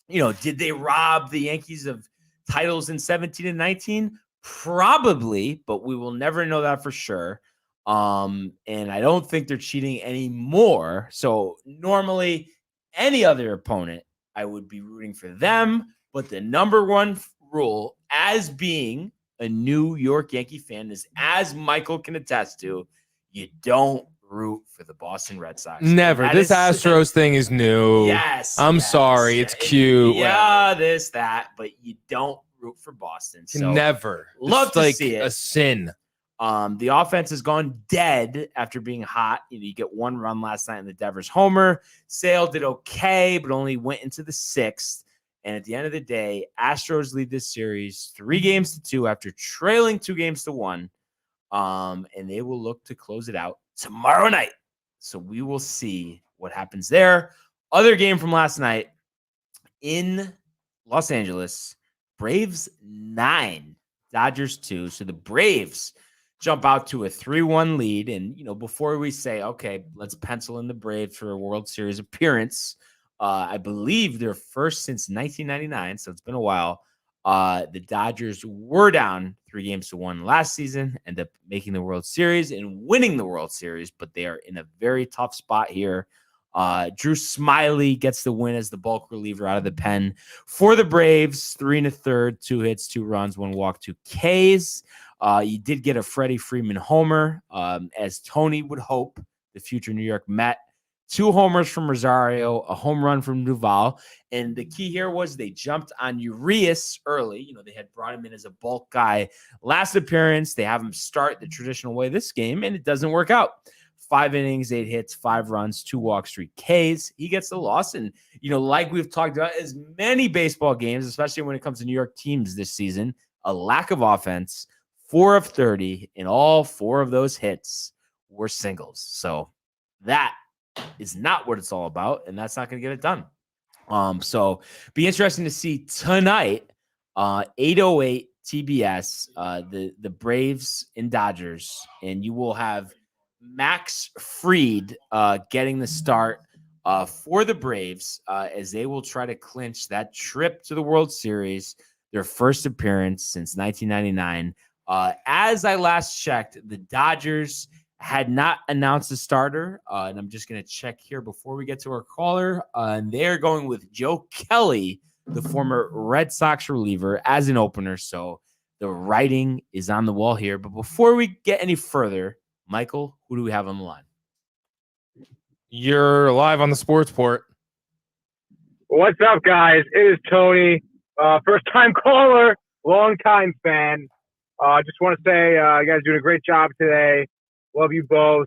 did they rob the Yankees of titles in 17 and 19? Probably, but we will never know that for sure. And I don't think they're cheating anymore. So normally, any other opponent, I would be rooting for them. But the number one rule, as being a New York Yankee fan, is, as Michael can attest to, you don't root for the Boston Red Sox. Never. This Astros thing is new. Yes. I'm sorry. It's cute. Yeah, this, that. But you don't root for Boston. So never. Love it's to like see it. A sin. The offense has gone dead after being hot. You get 1 run last night in the Devers homer. Sale did okay, but only went into the 6th. And at the end of the day, Astros lead this series 3-2 after trailing 2-1. And they will look to close it out tomorrow night. So we will see what happens there. Other game from last night in Los Angeles, Braves 9, Dodgers 2. So the Braves jump out to a 3-1 lead. And, before we say, okay, let's pencil in the Braves for a World Series appearance, I believe they're first since 1999. So it's been a while. The Dodgers were down 3-1 last season, end up making the World Series and winning the World Series, but they are in a very tough spot here. Drew Smiley gets the win as the bulk reliever out of the pen for the Braves. 3 1/3, 2 hits, 2 runs, 1 walk, 2 Ks. You did get a Freddie Freeman homer, as Tony would hope, the future New York Met. 2 homers from Rosario, a home run from Duvall. And the key here was they jumped on Urias early. They had brought him in as a bulk guy last appearance. They have him start the traditional way this game, and it doesn't work out. 5 innings, 8 hits, 5 runs, 2 walks, 3 Ks. He gets the loss. And, like we've talked about as many baseball games, especially when it comes to New York teams this season, a lack of offense, 4 of 30, and all 4 of those hits were singles. So that is not what it's all about, and that's not going to get it done. So be interesting to see tonight, 8:08 TBS, the Braves and Dodgers, and you will have Max Fried getting the start for the Braves as they will try to clinch that trip to the World Series, their first appearance since 1999. As I last checked, the Dodgers had not announced a starter, and I'm just going to check here before we get to our caller. And they're going with Joe Kelly, the former Red Sox reliever, as an opener. So the writing is on the wall here. But before we get any further, Michael, who do we have on the line? You're live on the Sports Port. What's up, guys? It is Tony, first-time caller, long-time fan. Just want to say you guys are doing a great job today. Love you both.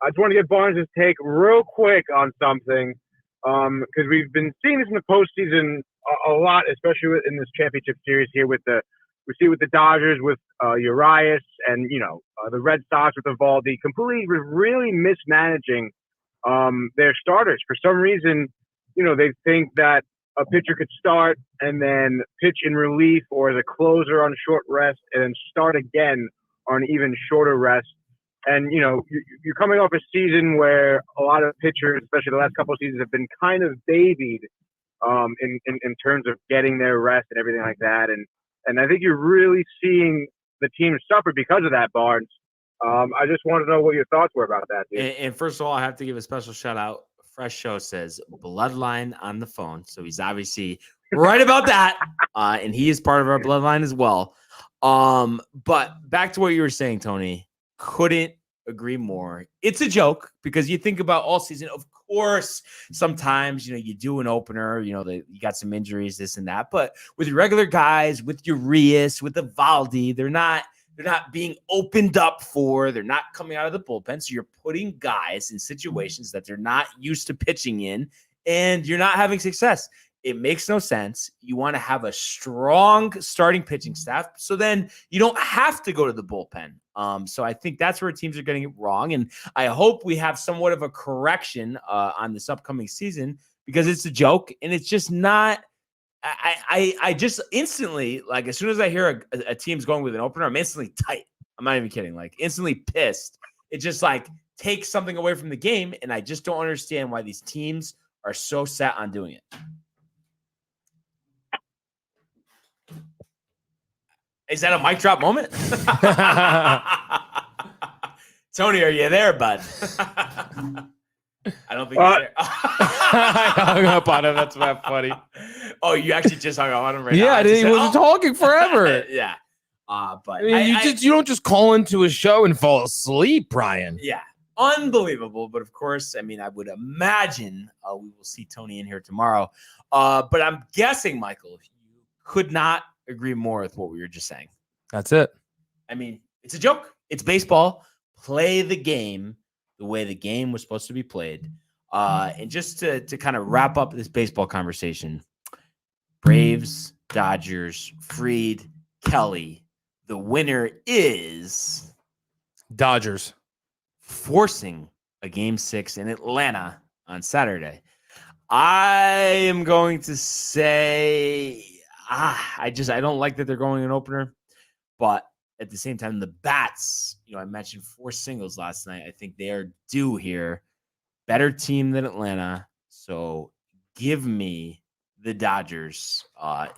I just want to get Barnes' take real quick on something because we've been seeing this in the postseason a lot, especially in this championship series here we see it with the Dodgers with Urias and, the Red Sox with Evaldi, completely really mismanaging their starters. For some reason, they think that a pitcher could start and then pitch in relief or as a closer on short rest and then start again on even shorter rest. And, you're coming off a season where a lot of pitchers, especially the last couple of seasons, have been kind of babied in terms of getting their rest and everything like that. And I think you're really seeing the team suffer because of that, Barnes. I just want to know what your thoughts were about that, dude. And first of all, I have to give a special shout out. Fresh Show says Bloodline on the phone. So he's obviously right about that. And he is part of our Bloodline as well. But back to what you were saying, Tony. Couldn't agree more. It's a joke because you think about all season. Of course, sometimes, you do an opener, you got some injuries, this and that. But with your regular guys, with Urias, with Evaldi, they're not being opened up for. They're not coming out of the bullpen. So you're putting guys in situations that they're not used to pitching in, and you're not having success. It makes no sense. You want to have a strong starting pitching staff, so then you don't have to go to the bullpen. So I think that's where teams are getting it wrong, and I hope we have somewhat of a correction on this upcoming season because it's a joke and it's just not. I just instantly, like, as soon as I hear a team's going with an opener, I'm instantly tight. I'm not even kidding. Like, instantly pissed. It just takes something away from the game, and I just don't understand why these teams are so set on doing it. Is that a mic drop moment? Tony, are you there, bud? I don't think he's there. I hung up on him. That's not funny. Oh, you actually just hung up on him right now? Yeah, he was talking forever. Yeah. But you don't just call into a show and fall asleep, Brian. Yeah. Unbelievable. But of course, I would imagine we will see Tony in here tomorrow. But I'm guessing, Michael, you could not agree more with what we were just saying. That's it. It's a joke. It's baseball. Play the game the way the game was supposed to be played. And just to kind of wrap up this baseball conversation, Braves, Dodgers, Fried, Kelly. The winner is Dodgers, forcing a Game 6 in Atlanta on Saturday. I am going to say, I don't like that they're going an opener, but at the same time, the Bats, I mentioned 4 singles last night. I think they are due here. Better team than Atlanta. So give me the Dodgers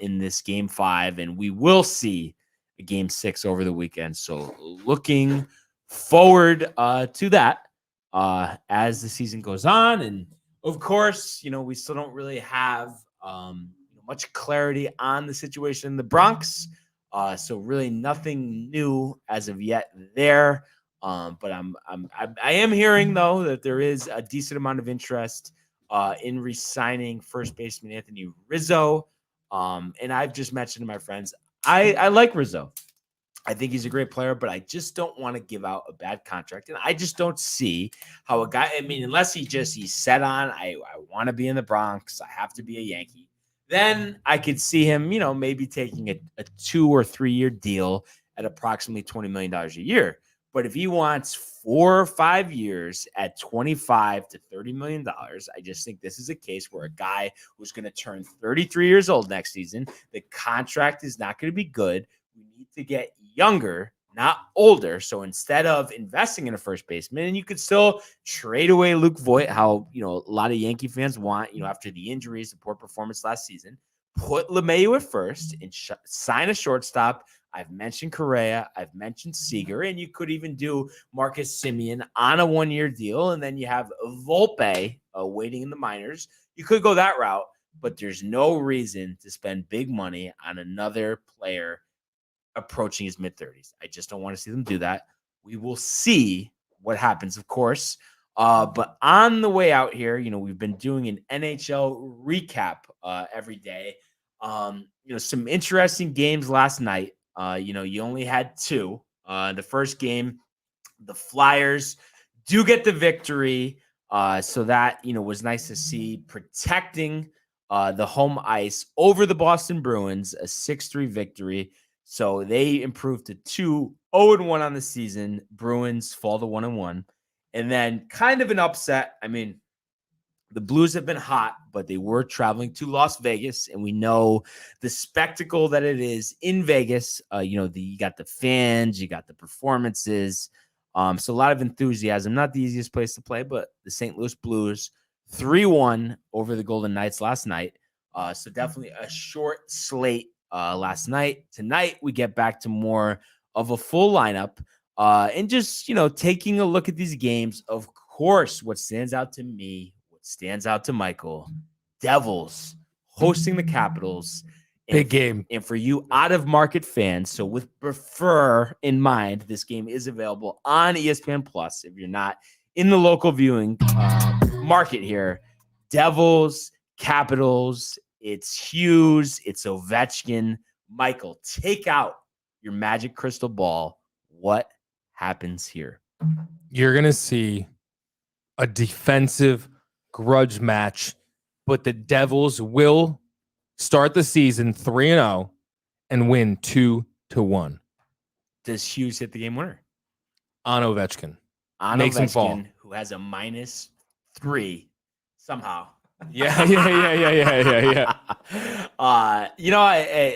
in this game 5, and we will see a game 6 over the weekend. So looking forward to that as the season goes on. And of course, we still don't really have much clarity on the situation in the Bronx. So really nothing new as of yet there. But I am hearing though that there is a decent amount of interest in re-signing first baseman Anthony Rizzo. And I've just mentioned to my friends, I like Rizzo. I think he's a great player, but I just don't want to give out a bad contract. And I just don't see how a guy, unless he's set on, I want to be in the Bronx, I have to be a Yankee. Then I could see him, maybe taking a 2 or 3 year deal at approximately $20 million a year. But if he wants 4 or 5 years at $25 to $30 million, I just think this is a case where a guy who's going to turn 33 years old next season, the contract is not going to be good. We need to get younger, not older. So instead of investing in a first baseman, and you could still trade away Luke Voit, how a lot of Yankee fans want, after the injuries, the poor performance last season, put LeMahieu at first and sign a shortstop. I've mentioned Correa, I've mentioned Seager, and you could even do Marcus Semien on a 1-year deal, and then you have Volpe waiting in the minors. You could go that route, but there's no reason to spend big money on another player approaching his mid-30s. I just don't want to see them do that. We will see what happens, of course. But on the way out here, we've been doing an NHL recap every day. Some interesting games last night. You only had 2. The first game, the Flyers do get the victory. So that, was nice to see, protecting the home ice over the Boston Bruins, a 6-3 victory. So they improved to 2-0-1 on the season. Bruins fall to 1-1. And then kind of an upset. The Blues have been hot, but they were traveling to Las Vegas, and we know the spectacle that it is in Vegas. You got the fans, you got the performances. So a lot of enthusiasm. Not the easiest place to play, but the St. Louis Blues 3-1 over the Golden Knights last night. So definitely a short slate last night. Tonight, we get back to more of a full lineup and just, taking a look at these games. Of course, what stands out to me, stands out to Michael, Devils hosting the Capitals. Big game. And for you out-of-market fans, so with prefer in mind, this game is available on ESPN Plus if you're not in the local viewing market here. Devils, Capitals, it's Hughes, it's Ovechkin. Michael, take out your magic crystal ball. What happens here? You're going to see a defensive grudge match, but the Devils will start the season 3-0 and win 2-1. Does Hughes hit the game winner? On Ovechkin. Makes him fall. Who has a -3 somehow. Yeah.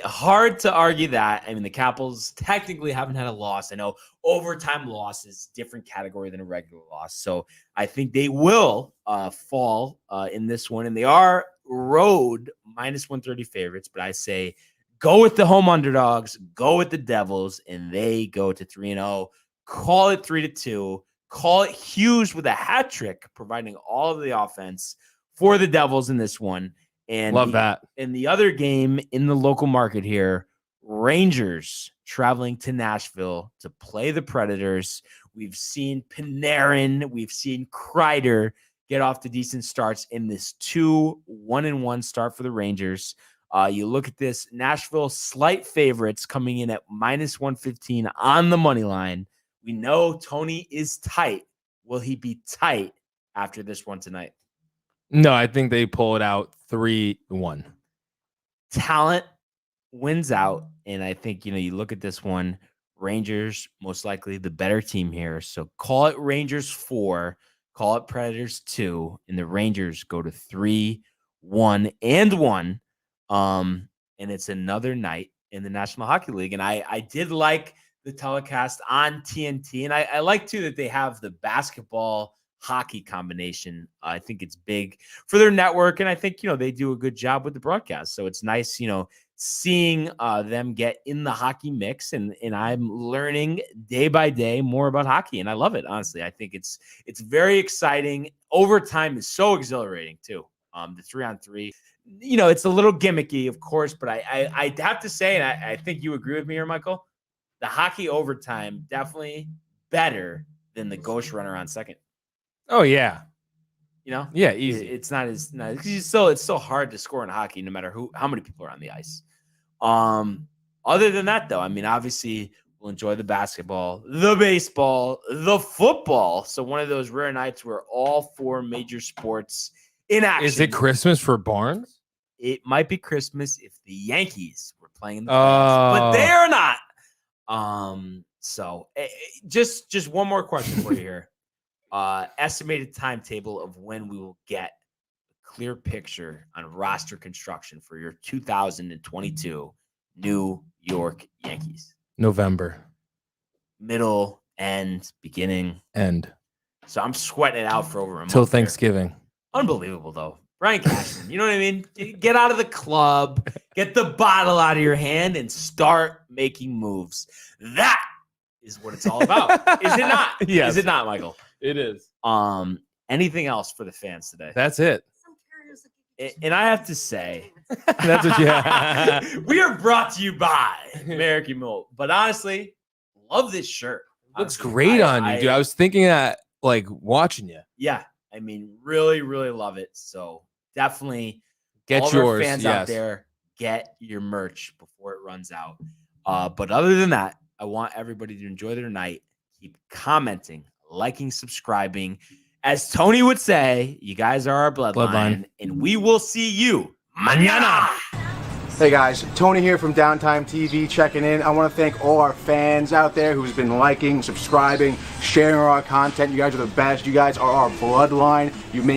Hard to argue that. The Capitals technically haven't had a loss. I know overtime loss is different category than a regular loss. So I think they will fall in this one. And they are road -130 favorites. But I say go with the home underdogs, go with the Devils, and they go to 3-0. Call it 3-2. Call it Hughes with a hat trick, providing all of the offense for the Devils in this one. And love that. In the other game in the local market here, Rangers traveling to Nashville to play the Predators. We've seen Panarin, we've seen Kreider get off to decent starts in this 2-1-1 start for the Rangers. You look at this, Nashville slight favorites coming in at -115 on the money line. We know Tony is tight. Will he be tight after this one tonight? No, I think they pull it out 3-1. Talent wins out, and I think, you look at this one, Rangers most likely the better team here. So call it Rangers 4, call it Predators 2, and the Rangers go to 3-1-1. And it's another night in the National Hockey League. And I did like the telecast on TNT. And I like, too, that they have the basketball hockey combination. I think it's big for their network. And I think, they do a good job with the broadcast. So it's nice, seeing them get in the hockey mix. And I'm learning day by day more about hockey. And I love it, honestly. I think it's very exciting. Overtime is so exhilarating, too. The 3-on-3. It's a little gimmicky, of course, but I have to say, and I think you agree with me here, Michael, the hockey overtime definitely better than the ghost runner on second. Oh, yeah. Yeah, easy. It's not as nice. It's so hard to score in hockey, no matter how many people are on the ice. Other than that, though, obviously we'll enjoy the basketball, the baseball, the football. So one of those rare nights where all 4 major sports in action. Is it Christmas for Barnes? It might be Christmas if the Yankees were playing in the playoffs, but they are not. So just one more question for you here. Estimated timetable of when we will get a clear picture on roster construction for your 2022 New York Yankees. November. Middle, end, beginning. End. So I'm sweating it out for over a month. Till Thanksgiving. Unbelievable, though. Brian Cashman, you know what I mean? Get out of the club, get the bottle out of your hand, and start making moves. That is what it's all about. Is it not? Yes. Is it not, Michael? It is. Anything else for the fans today? That's it. And I have to say, that's what you have. We are brought to you by American Mule. But honestly, love this shirt. Looks great on you, dude. I was thinking that, watching you. Yeah. Really, really love it. So definitely get all yours. Our fans out there, get your merch before it runs out. But other than that, I want everybody to enjoy their night. Keep commenting, liking, subscribing. As Tony would say, you guys are our bloodline. And we will see you mañana. Hey guys, Tony here from Downtime TV checking in. I want to thank all our fans out there who's been liking, subscribing, sharing our content. You guys are the best. You guys are our bloodline. You make